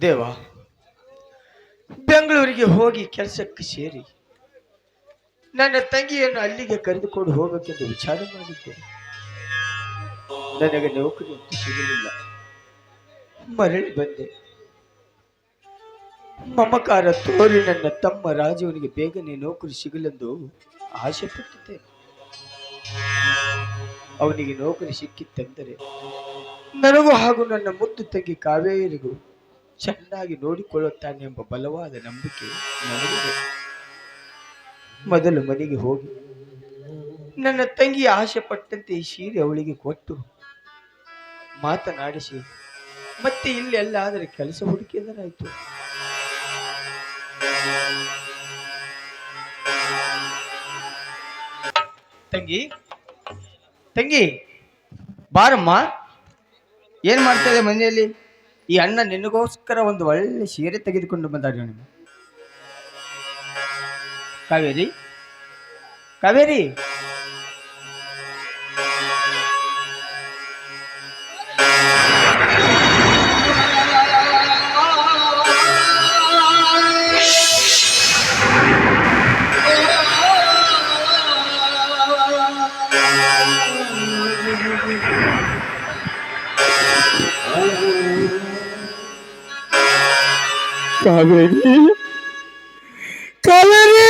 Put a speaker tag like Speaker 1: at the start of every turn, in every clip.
Speaker 1: ದೇವ, ಬೆಂಗಳೂರಿಗೆ ಹೋಗಿ ಕೆಲಸಕ್ಕೆ ಸೇರಿ ನನ್ನ ತಂಗಿಯನ್ನು ಅಲ್ಲಿಗೆ ಕರೆದುಕೊಂಡು ಹೋಗಬೇಕೆಂದು ವಿಚಾರ ಮಾಡಿದ್ದೆ. ನನಗೆ ನೌಕರಿ ಅಂತೂ ಸಿಗಲಿಲ್ಲ. ಮರಳಿ ಬಂದೆ. ಮಮಕಾರ ತೋರಿ ನನ್ನ ತಮ್ಮ ರಾಜುವನಿಗೆ ಬೇಗನೆ ನೌಕರಿ ಸಿಗಲೆಂದು ಆಸೆ ಪಟ್ಟಿದ್ದೆ. ಅವನಿಗೆ ನೌಕರಿ ಸಿಕ್ಕಿತ್ತೆಂದರೆ ನನಗೂ ಹಾಗೂ ನನ್ನ ಮುದ್ದು ತಂಗಿ ಕಾವೇರಿಗೂ ಚೆನ್ನಾಗಿ ನೋಡಿಕೊಳ್ಳುತ್ತಾನೆ ಎಂಬ ಬಲವಾದ ನಂಬಿಕೆ ನನಗಿದೆ. ಮೊದಲು ಮನೆಗೆ ಹೋಗಿ ನನ್ನ ತಂಗಿ ಆಸೆ ಪಟ್ಟಂತೆ ಈ ಸೀರೆ ಅವಳಿಗೆ ಕೊಟ್ಟು ಮಾತನಾಡಿಸಿ ಮತ್ತೆ ಇಲ್ಲೆಲ್ಲಾದರೆ ಕೆಲಸ ಹುಡುಕಿದರಾಯ್ತು. ತಂಗಿ, ತಂಗಿ ಬಾರಮ್ಮ. ಏನ್ ಮಾಡ್ತಾ ಇದೆ ಮನೆಯಲ್ಲಿ? ಈ ಅಣ್ಣ ನಿನಗೋಸ್ಕರ ಒಂದು ಒಳ್ಳೆ ಸೀರೆ ತೆಗೆದುಕೊಂಡು ಬಂದಾರ. ಕಾವೇರಿ, ಕಾವೇರಿ,
Speaker 2: ಕಾವೇರಿ, ಕಾವೇರಿ,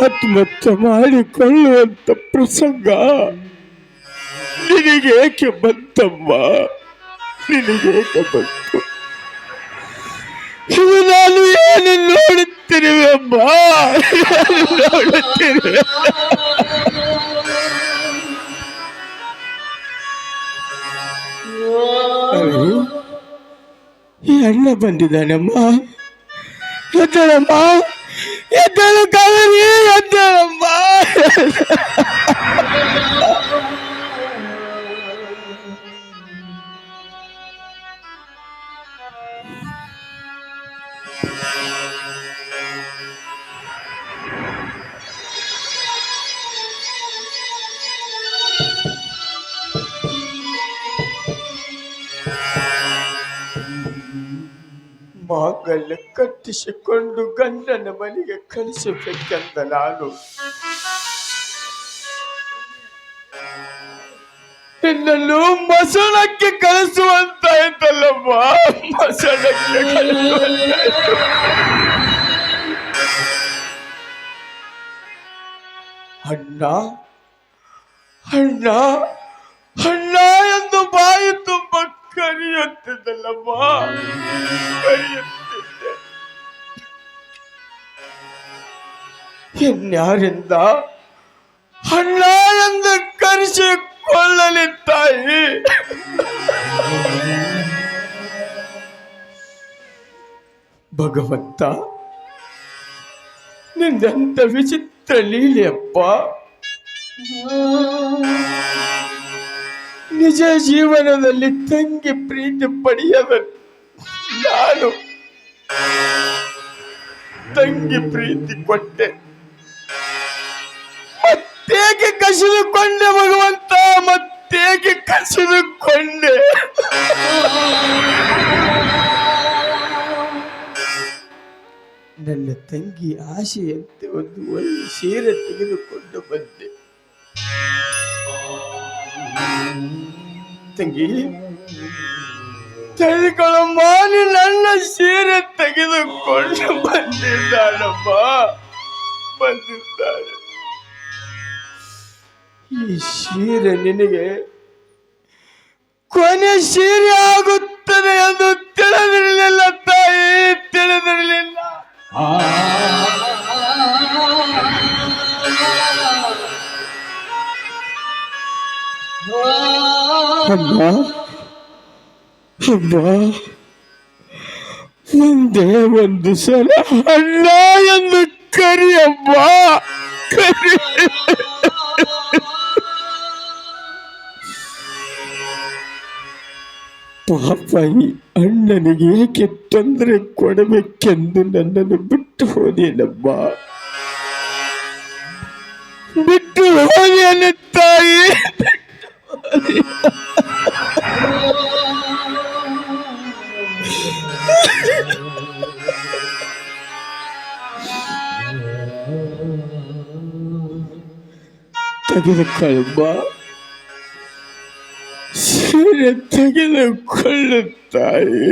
Speaker 2: ಆತ್ಮಹತ್ಯೆ ಮಾಡಿಕೊಳ್ಳುವಂತ ಪ್ರಸಂಗ ನಿನಗೇಕೆ ಬಂತಮ್ಮ? ನಿನಗೇಕೆ ಬಂತು? ಇದು ನಾನು ಏನು ನೋಡುತ್ತಿರುವೆ ಅಮ್ಮ, ನೋಡುತ್ತಿರುವೆ. ಈ ಅಣ್ಣ ಬಂದಿದ್ದಾನಮ್ಮ. ಎದ್ದಳಮ್ಮ, ಎದ್ದಳು ಕಾವೇರಿ, ಎದ್ದಳಮ್ಮ.
Speaker 1: ಮಾಂಗಲ್ಯ ಕಟ್ಟಿಸಿಕೊಂಡು ಗಂಡನ ಮನೆಗೆ ಕಳಿಸಬೇಕೆಂದ ನಾನು ನಿನ್ನನ್ನು ಮಸಣಕ್ಕೆ ಕಳಿಸುವಂತ ಆಯ್ತಲ್ಲಮ್ಮ. ಮಸಣಕ್ಕೆ ಕಳಿಸುವಂತ ಅಣ್ಣ, ಅಣ್ಣ, ಅಣ್ಣ ಎಂದು ಬಾಯಿ ತುಂಬ ಕರೆಯುತ್ತಿದ್ದಲ್ಲಮ್ಮ, ಕರೆಯುತ್ತಿದ್ದೆ. ಇನ್ಯಾರಿಂದ ಅಣ್ಣ ಎಂದು ಕರೆಸಿಕೊಳ್ಳಲಿ ತಾಯಿ? ಭಗವಂತ, ನಿಂದೆಂತ ವಿಚಿತ್ರ ಲೀಲೆಯಪ್ಪ. ನಿಜ ಜೀವನದಲ್ಲಿ ತಂಗಿ ಪ್ರೀತಿ ಪಡೆಯದ ನಾನು ತಂಗಿ ಪ್ರೀತಿ ಕೊಟ್ಟೆ, ಮತ್ತೇಕೆ ಕಸಿದುಕೊಂಡೆ ಭಗವಂತ, ಮತ್ತೇಕೆ ಕಸಿದುಕೊಂಡೆ? ನನ್ನ ತಂಗಿ ಆಸೆಯಂತೆ ಒಂದು ಒಳ್ಳೆ ಸೀರೆ ತೆಗೆದುಕೊಂಡು ಬಂದೆ. ತಂಗಿ, ತೆಗೆದುಕೊಳ್ಳಮ್ಮ, ನನ್ನ ಸೀರೆ ತೆಗೆದುಕೊಂಡು ಬಂದಿದ್ದಾಳಮ್ಮ, ಬಂದಿದ್ದಾಳೆ. ಈ ಸೀರೆ ನಿನಗೆ ಕೊನೆ ಸೀರೆ ಆಗುತ್ತದೆ ಎಂದು ತಿಳಿದಿರಲಿಲ್ಲ ತಾಯಿ, ತಿಳಿದಿರಲಿಲ್ಲ.
Speaker 2: ಅಮ್ಮ, ಅಮ್ಮ, ಒಂದೇ ಒಂದು ಸಲ ಅಣ್ಣ ಎಂದು ಕರಿಯಮ್ಮ, ಕರಿ. ಪಾಪ ಈ ಅಣ್ಣನಿಗೆ ಏಕೆ ತೊಂದರೆ ಕೊಡಬೇಕೆಂದು ನನ್ನನ್ನು ಬಿಟ್ಟು ಹೋದೇನಮ್ಮ. ಬಿಟ್ಟು ಹೋದೇನ ತಾಯಿ. ತೆಗೆದುಕೊಳ್ಳಮ್ಮ, ಸೀರೆ ತೆಗೆದುಕೊಳ್ಳು ತಾಯಿ.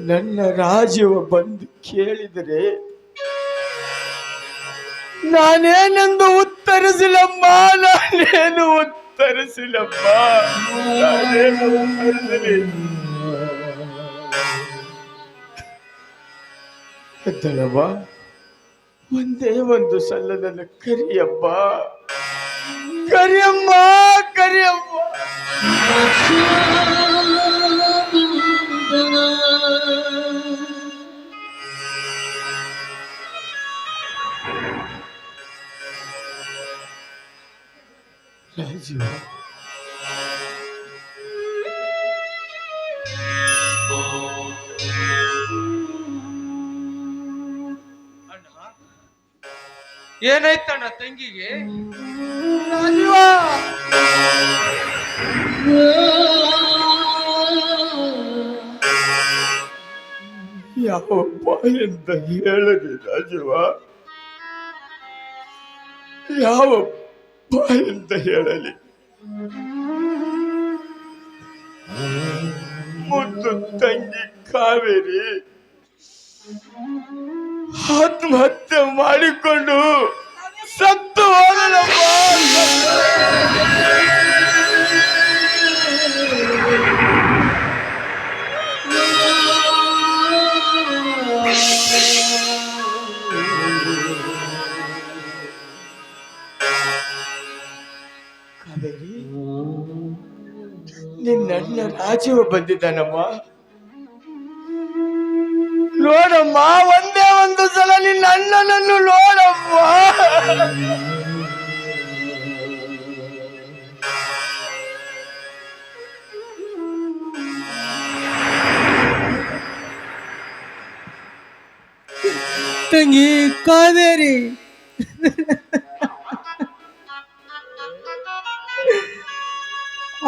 Speaker 2: ನನ್ನ ರಾಜ್ಯವ ಬಂದು ಕೇಳಿದರೆ ನಾನೇನೆಂದು ಉತ್ತರಿಸಿಲ್ಲಮ್ಮ. ನಾನೇನು ಉತ್ತರಿಸಿಲ್ಲಮ್ಮ. ನಾನೇನು ಉತ್ತರಿಸಲಿ? ಎದ್ದಳವ್ವ, ಒಂದೇ ಒಂದು ಸಲ ನನ್ನ ಕರಿಯಮ್ಮ, ಕರಿಯಮ್ಮ, ಕರಿಯಮ್ಮ. ರಾಜು,
Speaker 3: ಏನಾಯ್ತಣ್ಣ ತಂಗಿಗೆ?
Speaker 1: ರಾಜೀವ,
Speaker 2: ಯಾವ ಬಾಯಿಂದ ಹೇಳಲಿ ರಾಜುವ, ಯಾವ ಬಾಯಿಂದ ಹೇಳಲಿ? ಮುದ್ದು ತಂಗಿ ಕಾವೇರಿ ಆತ್ಮಹತ್ಯೆ ಮಾಡಿಕೊಂಡು ಸತ್ತು ಹೋದಳಪ್ಪ. ಕಾವೇರಿ, ನಿನ್ನ ರಾಜೀವ ಬಂದಿದ್ದಾನಮ್ಮ. ನೋಡಮ್ಮ, ಒಂದೇ ಒಂದು ಸಲ ನಿನ್ನ ಅಣ್ಣನನ್ನು ನೋಡಮ್ಮ.
Speaker 3: ತಂಗಿ ಕಾವೇರಿ,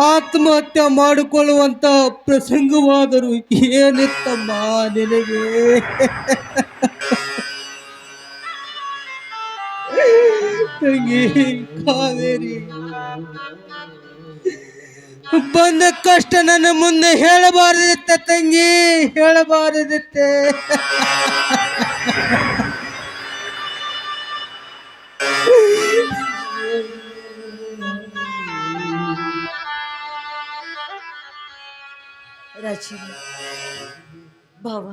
Speaker 3: ಆತ್ಮಹತ್ಯೆ ಮಾಡಿಕೊಳ್ಳುವಂತ ಪ್ರಸಂಗವಾದರೂ ಏನಿತ್ತಮ್ಮ ನಿನಗೆ? ತಂಗಿ ಕಾವೇರಿ, ಬಂದ ಕಷ್ಟ ನನ್ನ ಮುಂದೆ ಹೇಳಬಾರದಿತ್ತೆ ತಂಗಿ, ಹೇಳಬಾರದಿತ್ತೆ.
Speaker 4: ರಾಜೀವ ಭಾವ,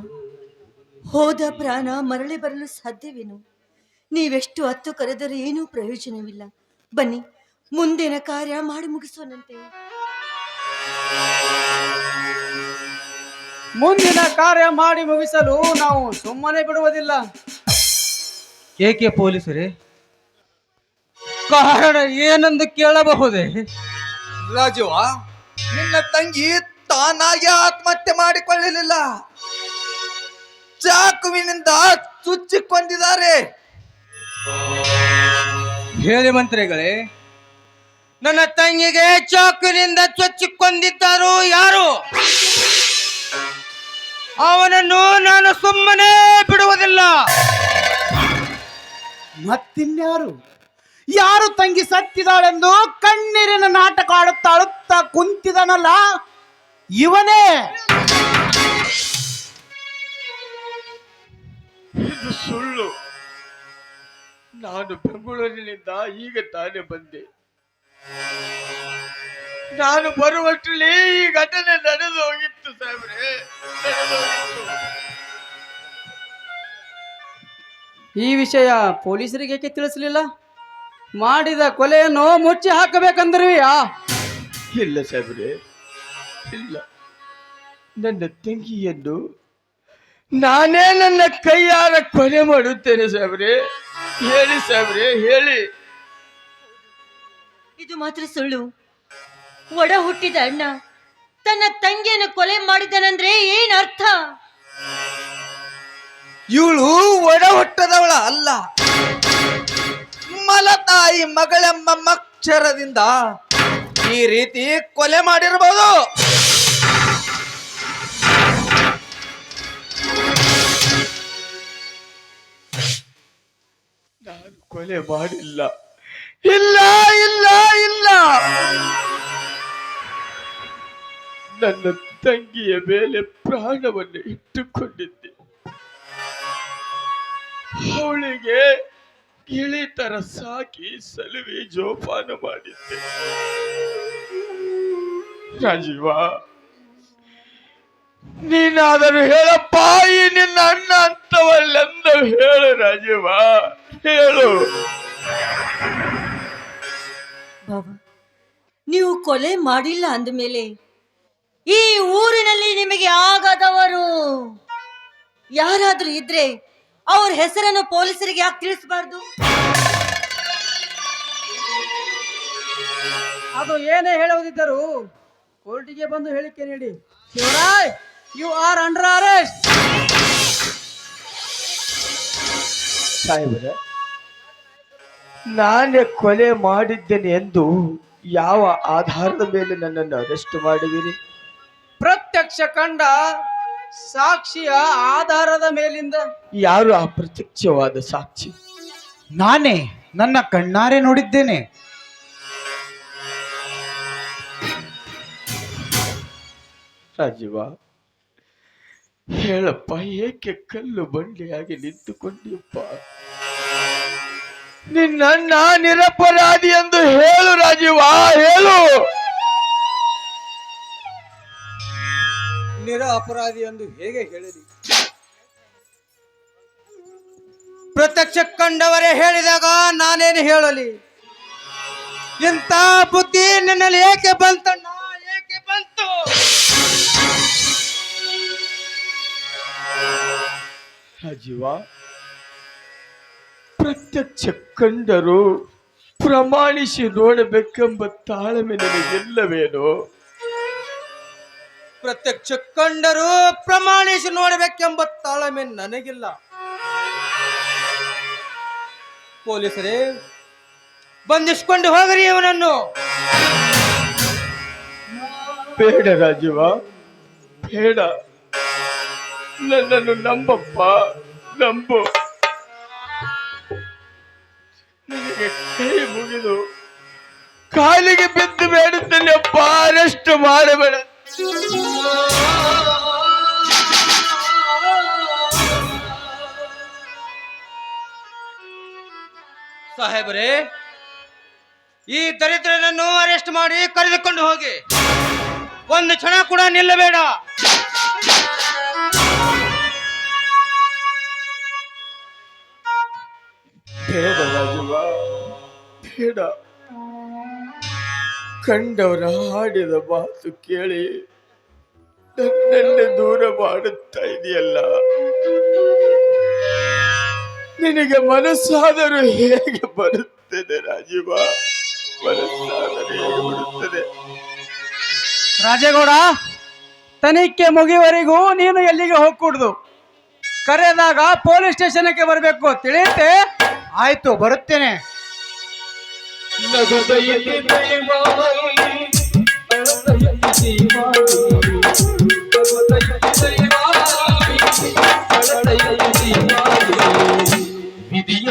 Speaker 4: ಹೋದ ಪ್ರಾಣ ಮರಳಿ ಬರಲು ಸಾಧ್ಯವೇನು? ನೀವೆಷ್ಟು ಹತ್ತು ಕರೆದರೂ ಏನೂ ಪ್ರಯೋಜನವಿಲ್ಲ. ಬನ್ನಿ, ಮುಂದಿನ ಕಾರ್ಯ ಮಾಡಿ ಮುಗಿಸೋಣಂತೆ.
Speaker 5: ಮುಂದಿನ ಕಾರ್ಯ ಮಾಡಿ ಮುಗಿಸಲು ನಾವು ಸುಮ್ಮನೆ ಬಿಡುವುದಿಲ್ಲ.
Speaker 3: ಏಕೆ ಪೊಲೀಸರೇ? ಕಾರಣ ಏನೆಂದು ಕೇಳಬಹುದೇ?
Speaker 6: ರಾಜುವ, ನಿನ್ನ ತಂಗಿ ತಾನಾಗಿ ಆತ್ಮಹತ್ಯೆ ಮಾಡಿಕೊಳ್ಳಲಿಲ್ಲ, ಚಾಕುವಿನಿಂದ ಚುಚ್ಚಿಕೊಂಡಿದ್ದಾರೆ.
Speaker 3: ಹೇಳಿ ಮಂತ್ರಿಗಳೇ, ನನ್ನ ತಂಗಿಗೆ ಚಾಕುವಿನಿಂದ ಚುಚ್ಚಿಕೊಂಡಿದ್ದಾರು ಯಾರು? ಅವನನ್ನು ನಾನು ಸುಮ್ಮನೆ ಬಿಡುವುದಿಲ್ಲ.
Speaker 5: ಮತ್ತಿನ್ಯಾರು? ಯಾರು ತಂಗಿ ಸತ್ತಿದಾಳೆಂದು ಕಣ್ಣೀರಿನ ನಾಟಕ ಆಡುತ್ತಾ ಕುಂತಿದನಲ್ಲ, ಇವನೇ.
Speaker 2: ಇದು ಸುಳ್ಳು. ನಾನು ಬೆಂಗಳೂರಿನಿಂದ ಈಗ ತಾನೇ ಬಂದೆ.
Speaker 1: ನಾನು ಬರುವಷ್ಟರಲ್ಲಿ ಈ ಘಟನೆ ನಡೆದು ಹೋಗಿತ್ತು ಸಾಹೇಬ್ರೆ, ನಡೆದು ಹೋಗಿತ್ತು.
Speaker 5: ಈ ವಿಷಯ ಪೊಲೀಸರಿಗೆ ಏಕೆ ತಿಳಿಸಲಿಲ್ಲ? ಮಾಡಿದ ಕೊಲೆಯನ್ನು ಮುಚ್ಚಿ ಹಾಕಬೇಕಂದ್ರಿಯಾ?
Speaker 1: ಇಲ್ಲ ಸಾಹೇಬ್ರೆ, ಇಲ್ಲ. ನನ್ನ ತಂಗಿಯನ್ನು ನಾನೇ ನನ್ನ ಕೈಯಾರ ಕೊಲೆ ಮಾಡುತ್ತೇನೆ ಸಾಹೇಬ್ರೆ. ಹೇಳಿ ಸಾಹೇಬ್ರೆ, ಹೇಳಿ.
Speaker 4: ಇದು ಮಾತ್ರ ಸುಳ್ಳು. ಒಡ ಹುಟ್ಟಿದ ಅಣ್ಣ ತನ್ನ ತಂಗಿಯನ್ನು ಕೊಲೆ ಮಾಡಿದನಂದ್ರೆ ಏನ್ ಅರ್ಥ?
Speaker 6: ಇವಳು ಒಡ ಹುಟ್ಟದವಳ ಅಲ್ಲ, ಮಲತಾಯಿ ಮಗಳೆಂಬ ಮಕ್ಷರದಿಂದ ಈ ರೀತಿ ಕೊಲೆ ಮಾಡಿರಬಹುದು.
Speaker 1: ನಾನು ಕೊಲೆ ಮಾಡಿಲ್ಲ. ಇಲ್ಲ ಇಲ್ಲ ಇಲ್ಲ. ನನ್ನ ತಂಗಿಯ ಮೇಲೆ ಪ್ರಾಣವನ್ನು ಇಟ್ಟುಕೊಂಡಿದ್ದೆ. ಅವಳಿಗೆ ಗಿಳಿತರ ಸಾಕಿ ಸಲುವೆ ಜೋಪಾನ ಮಾಡಿದ್ದೆ. ರಾಜೀವ, ನೀನಾದರೂ ಹೇಳಪ್ಪ, ಈ ನಿನ್ನ ಅಣ್ಣ ಅಂತವಲ್ಲೆಂದ ಹೇಳು ರಾಜೀವ, ಹೇಳು.
Speaker 4: ಬಾಬಾ, ನೀವು ಕೊಲೆ ಮಾಡಿಲ್ಲ ಅಂದಮೇಲೆ ಈ ಊರಿನಲ್ಲಿ ನಿಮಗೆ ಆಗದವರು ಯಾರಾದ್ರೂ ಇದ್ರೆ ಅವ್ರ ಹೆಸರನ್ನು ಪೊಲೀಸರಿಗೆ ಯಾಕೆ ತಿಳಿಸಬಾರ್ದು?
Speaker 5: ಅದು ಏನೇ ಹೇಳುವುದಿದ್ದರೂ ಕೋರ್ಟಿಗೆ ಬಂದು ಹೇಳಿಕೆ ನೀಡಿ. Shivarai, you are under arrest.
Speaker 1: ಸಾಹೇಬರೇ, ನಾನೇ ಕೊಲೆ ಮಾಡಿದ್ದೇನೆ ಎಂದು ಯಾವ ಆಧಾರದ ಮೇಲೆ ನನ್ನನ್ನು ಅರೆಸ್ಟ್ ಮಾಡುವಿರಿ?
Speaker 5: ಪ್ರತ್ಯಕ್ಷ ಕಂಡ ಸಾಕ್ಷಿಯ ಆಧಾರದ ಮೇಲಿಂದ.
Speaker 1: ಯಾರು ಆ ಪ್ರತ್ಯಕ್ಷವಾದ ಸಾಕ್ಷಿ?
Speaker 3: ನಾನೇ, ನನ್ನ ಕಣ್ಣಾರೆ ನೋಡಿದ್ದೇನೆ.
Speaker 1: ರಾಜೀವ, ಹೇಳಪ್ಪ, ಏಕೆ ಕಲ್ಲು ಬಂಡೆಯಾಗಿ ನಿಂತುಕೊಂಡಿಯಪ್ಪ? ನಿನ್ನ ನಿರಪರಾಧಿ ಎಂದು ಹೇಳು ರಾಜೀವ, ಹೇಳು.
Speaker 3: ನಿರಪರಾಧಿ ಎಂದು ಹೇಗೆ ಹೇಳಲಿ? ಪ್ರತ್ಯಕ್ಷ ಕಂಡವರೇ ಹೇಳಿದಾಗ ನಾನೇನು ಹೇಳಲಿ? ಇಂಥ ಬುದ್ಧಿ ನಿನ್ನಲ್ಲಿ ಏಕೆ ಬಂತಣ್ಣ, ಏಕೆ ಬಂತು?
Speaker 1: ರಾಜೀವ, ಪ್ರತ್ಯಕ್ಷ ಕಂಡರು ಪ್ರಮಾಣಿಸಿ ನೋಡಬೇಕೆಂಬ ತಾಳ್ಮೆ ನನಗೆಲ್ಲವೇನೋ?
Speaker 3: ಪ್ರತ್ಯಕ್ಷ ಕಂಡರೂ ಪ್ರಮಾಣಿಸಿ ನೋಡಬೇಕೆಂಬ ತಾಳ್ಮೆ ನನಗಿಲ್ಲ. ಪೊಲೀಸರೇ, ಬಂಧಿಸಿಕೊಂಡು ಹೋಗರಿ ಇವನನ್ನು.
Speaker 1: ಬೇಡ ರಾಜೀವ, ಬೇಡ. ನನ್ನನ್ನು ನಂಬಪ್ಪ, ನಂಬು. ನಿನಗೆ ಕೈ ಮುಗಿದು ಕಾಲಿಗೆ ಬಿದ್ದು ಬೇಡುತ್ತೇನೆ ಅಪ್ಪ, ಅರೆಸ್ಟ್ ಮಾಡಬೇಡ.
Speaker 3: ಸಾಹೇಬರೇ, ಈ ದರಿದ್ರನನ್ನು ಅರೆಸ್ಟ್ ಮಾಡಿ ಕರೆದುಕೊಂಡು ಹೋಗಿ. ಒಂದು ಕ್ಷಣ ಕೂಡ ನಿಲ್ಲಬೇಡ.
Speaker 1: ಬೇಡ ರಾಜೀವ, ಬೇಡ. ಕಂಡವರ ಹಾಡಿದ ಮಾತು ಕೇಳಿ ನನ್ನೆಲ್ಲ ದೂರ ಮಾಡುತ್ತಾ ಇದೆಯಲ್ಲ. ನಿನಗೆ ಮನಸ್ಸಾದರೂ ಹೇಗೆ ಬರುತ್ತದೆ ರಾಜೀವ? ಮನಸ್ಸಾದರೂ ಹೇಗೆ ಬರುತ್ತದೆ?
Speaker 5: ರಾಜೇಗೌಡ, ತನಿಖೆ ಮುಗಿಯುವವರೆಗೂ ನೀನು ಎಲ್ಲಿಗೆ ಹೋಗ್ಕೂಡ್ದು. ಕರೆದಾಗ ಪೊಲೀಸ್ ಸ್ಟೇಷನ್ಗೆ ಬರಬೇಕು, ತಿಳಿಯುತ್ತೆ?
Speaker 3: ಆಯ್ತು, ಬರುತ್ತೇನೆ.
Speaker 2: ವಿಧಿಯ